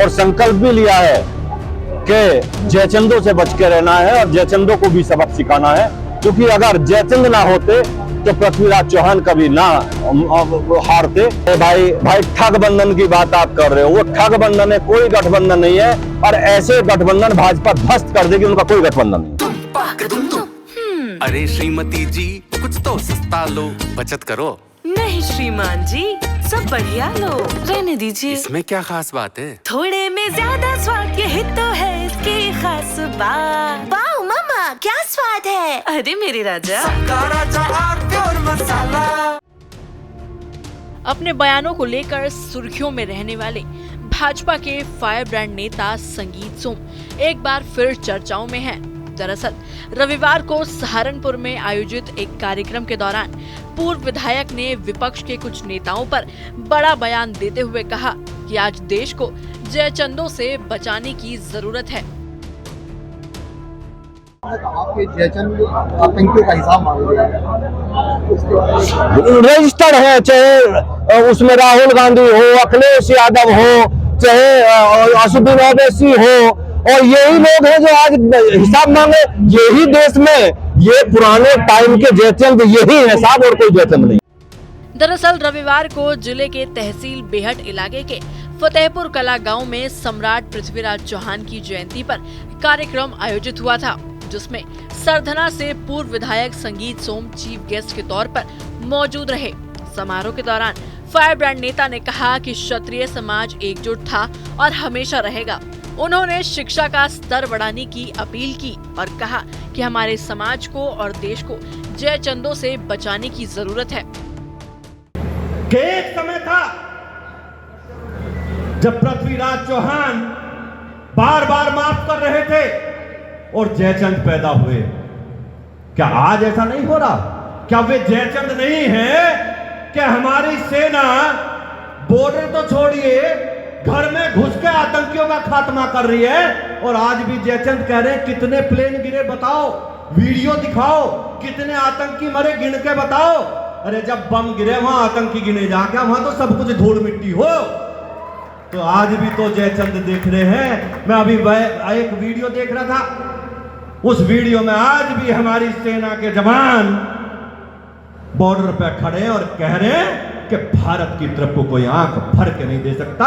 और संकल्प भी लिया है कि जयचंदों से बच के रहना है और जयचंदों को भी सबक सिखाना है, क्योंकि अगर जयचंद ना होते तो पृथ्वीराज चौहान कभी ना हारते। भाई ठग बंधन की बात आप कर रहे हो, वो ठग बंधन है, कोई गठबंधन नहीं है। और ऐसे गठबंधन भाजपा ध्वस्त कर देगी, उनका कोई गठबंधन नहीं। अरे श्रीमती जी, कुछ तो सस्ता लो, बचत करो। नहीं श्रीमान जी, सब बढ़िया लो, रहने दीजिए। इसमें क्या खास बात है? थोड़े में ज्यादा स्वाद, यही तो है इसकी खास बात। वाओ मामा, क्या स्वाद है। अरे मेरे राजा, अपने बयानों को लेकर सुर्खियों में रहने वाले भाजपा के फायर ब्रांड नेता संगीत सोम एक बार फिर चर्चाओं में हैं। दरअसल रविवार को सहारनपुर में आयोजित एक कार्यक्रम के दौरान पूर्व विधायक ने विपक्ष के कुछ नेताओं पर बड़ा बयान देते हुए कहा कि आज देश को जयचंदों से बचाने की जरूरत है। आपके जयचंद आतंकियों का हिसाब मांग रहे हैं, रजिस्टर्ड है, चाहे उसमें राहुल गांधी हो, अखिलेश यादव हो, चाहे असुद्दीन ओवैसी हो, और यही लोग हैं जो आज हिसाब मांगे। यही देश में ये पुराने टाइम के जयचंद यही है साहब, और कोई जयचंद नहीं। दरअसल रविवार को जिले के तहसील बेहट इलाके के फतेहपुर कला गांव में सम्राट पृथ्वीराज चौहान की जयंती पर कार्यक्रम आयोजित हुआ था, जिसमें सरधना से पूर्व विधायक संगीत सोम चीफ गेस्ट के तौर पर मौजूद रहे। समारोह के दौरान फायर ब्रांड नेता ने कहा कि क्षत्रिय समाज एकजुट था और हमेशा रहेगा। उन्होंने शिक्षा का स्तर बढ़ाने की अपील की और कहा कि हमारे समाज को और देश को जयचंदों से बचाने की जरूरत है। एक समय था जब पृथ्वीराज चौहान बार बार माफ कर रहे थे और जयचंद पैदा हुए। क्या आज ऐसा नहीं हो रहा? क्या वे जयचंद नहीं है? क्या हमारी सेना बॉर्डर तो छोड़िए, घर में घुस के आतंकियों का खात्मा कर रही है, और आज भी जयचंद कह रहे हैं कितने प्लेन गिरे बताओ, वीडियो दिखाओ, कितने आतंकी मरे गिन के बताओ। अरे जब बम गिरे वहां आतंकी गिने जाके, वहां तो सब कुछ धूल मिट्टी हो। तो आज भी तो जयचंद देख रहे हैं। मैं अभी एक वीडियो देख रहा था, उस वीडियो में आज भी हमारी सेना के जवान बॉर्डर पे खड़े और कह रहे हैं कि भारत की तरफ को कोई आंख भर के नहीं दे सकता।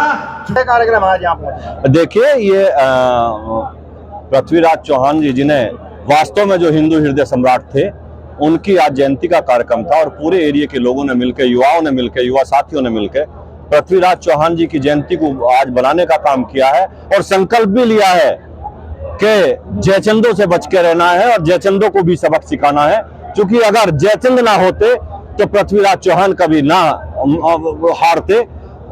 कार्यक्रम आज यहाँ पर देखिए, ये पृथ्वीराज चौहान जी जिन्हें वास्तव में जो हिंदू हृदय सम्राट थे, उनकी आज जयंती का कार्यक्रम था और पूरे एरिया के लोगों ने मिलकर, युवाओं ने मिलकर, युवा साथियों ने मिलकर पृथ्वीराज चौहान जी की जयंती को आज बनाने का काम किया है और संकल्प भी लिया है कि जयचंदों से बच के रहना है और जयचंदों को भी सबक सिखाना है, क्योंकि अगर जयचंद ना होते तो पृथ्वीराज चौहान कभी ना हारते।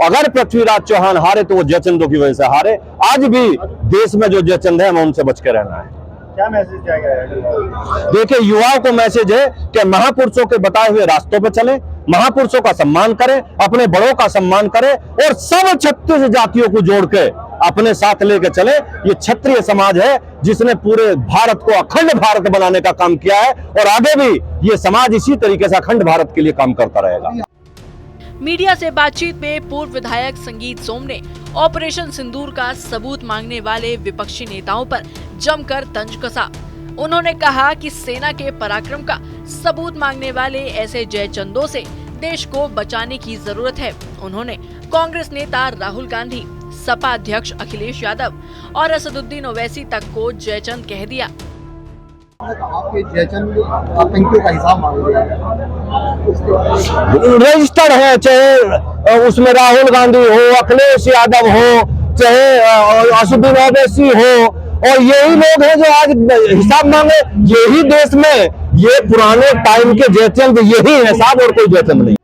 अगर पृथ्वीराज चौहान हारे तो वो जयचंदों की वजह से हारे। आज भी देश में जो जयचंद है, हमें उनसे बच के रहना है। क्या मैसेज दिया गया है? देखिए, युवाओं को मैसेज है कि महापुरुषों के बताए हुए रास्तों पर चलें, महापुरुषों का सम्मान करें, अपने बड़ों का सम्मान करें और सब 36 जातियों को जोड़ के अपने साथ लेके चले। ये क्षत्रिय समाज है जिसने पूरे भारत को अखंड भारत बनाने का काम किया है और आगे भी ये समाज इसी तरीके से अखंड भारत के लिए काम करता रहेगा। मीडिया से बातचीत में पूर्व विधायक संगीत सोम ने ऑपरेशन सिंदूर का सबूत मांगने वाले विपक्षी नेताओं पर जमकर तंज कसा। उन्होंने कहा कि सेना के पराक्रम का सबूत मांगने वाले ऐसे जयचंदों से देश को बचाने की जरूरत है। उन्होंने कांग्रेस नेता राहुल गांधी, सपा अध्यक्ष अखिलेश यादव और असदुद्दीन ओवैसी तक को जयचंद कह दिया। आपके जयचंद आतंकियों का हिसाब मांग रहे हैं, रजिस्टर्ड है, चाहे उसमें राहुल गांधी हो, अखिलेश यादव हो, चाहे असुद्दीन ओवैसी हो, और यही लोग हैं जो आज हिसाब मांगे। यही देश में ये पुराने टाइम के जयचंद यही है साहब, और कोई जयचंद नहीं।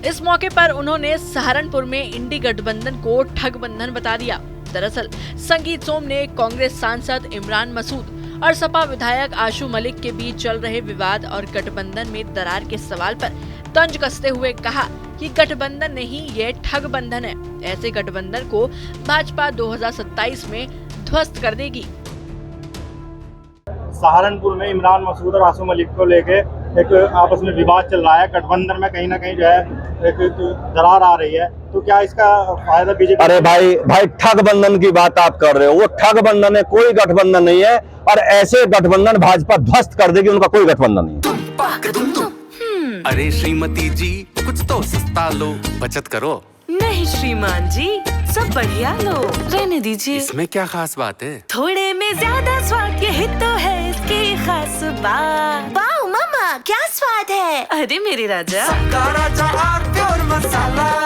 इस मौके पर उन्होंने सहारनपुर में इंडी गठबंधन को ठग बंधन बता दिया। दरअसल संगीत सोम ने कांग्रेस सांसद इमरान मसूद और सपा विधायक आशु मलिक के बीच चल रहे विवाद और गठबंधन में दरार के सवाल पर तंज कसते हुए कहा कि गठबंधन नहीं, ये ठग बंधन है। ऐसे गठबंधन को भाजपा 2027 में ध्वस्त कर देगी। सहारनपुर में इमरान मसूद और आशु मलिक को लेके एक आपस में विवाद चल रहा है, गठबंधन में कहीं ना कहीं जो है एक दरार आ रही है, तो क्या इसका फायदा बीजेपी? अरे भाई ठग बंधन की बात आप कर रहे हो, वो ठग बंधन है, कोई गठबंधन नहीं है। और ऐसे गठबंधन भाजपा ध्वस्त कर देगी, उनका कोई गठबंधन नहीं है। अरे श्रीमती जी कुछ तो सस्ता लो, बचत करो। नहीं श्रीमान जी, सब बढ़िया लो, रहने दीजिए। इसमें क्या खास बात है? थोड़े में ज्यादा स्वाद, यही तो है इसकी खास बात। वाह मामा, क्या स्वाद है। अरे मेरे राजा, मसाला